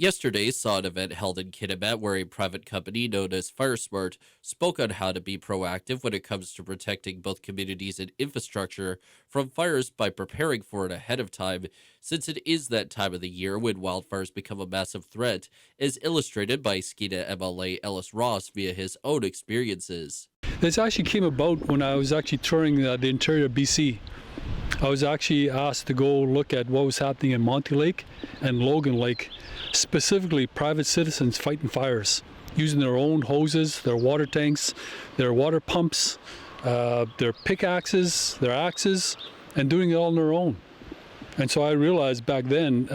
Yesterday saw an event held in Kitimat where a private company known as FireSmart spoke on how to be proactive when it comes to protecting both communities and infrastructure from fires by preparing for it ahead of time, since it is that time of the year when wildfires become a massive threat, as illustrated by Skeena MLA Ellis Ross via his own experiences. This actually came about when I was actually touring the interior of BC. I was actually asked to go look at what was happening in Monty Lake and Logan Lake, specifically private citizens fighting fires, using their own hoses, their water tanks, their water pumps, their pickaxes, their axes, and doing it all on their own. And so I realized back then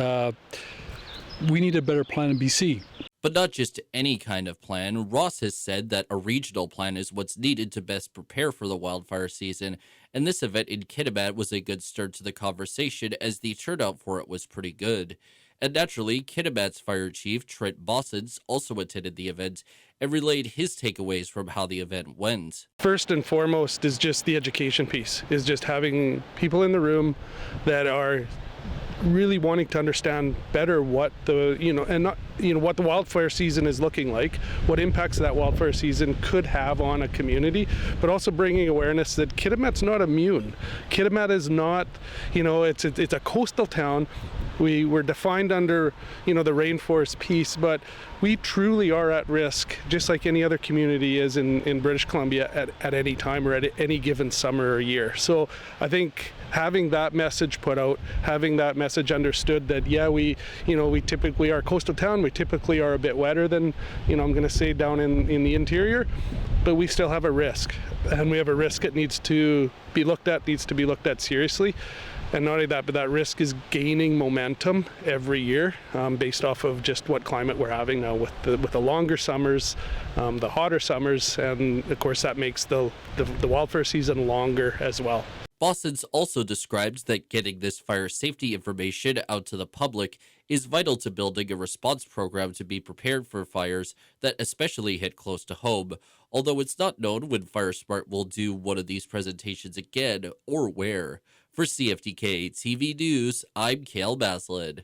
we need a better plan in BC. But not just any kind of plan. Ross has said that a regional plan is what's needed to best prepare for the wildfire season, and this event in Kitimat was a good start to the conversation as the turnout for it was pretty good. And naturally, Kitimat's fire chief, Trent Bossins, also attended the event and relayed his takeaways from how the event went. First and foremost is just the education piece, is just having people in the room that are really wanting to understand better what the what the wildfire season is looking like, what impacts that wildfire season could have on a community, but also bringing awareness that Kitimat's not immune. Kitimat is not, it's a coastal town. We were defined under, the rainforest piece, but we truly are at risk, just like any other community is in British Columbia at any time or at any given summer or year. So I think having that message put out, having that message understood that, we typically are a coastal town, we typically are a bit wetter than, I'm going to say down in the interior, but we still have a risk. And we have a risk that needs to be looked at seriously. And not only that, but that risk is gaining momentum every year based off of just what climate we're having now with the longer summers, the hotter summers, and of course that makes the wildfire season longer as well. Bossins also described that getting this fire safety information out to the public is vital to building a response program to be prepared for fires that especially hit close to home, although it's not known when FireSmart will do one of these presentations again or where. For CFTK-TV News, I'm Cael Maslin.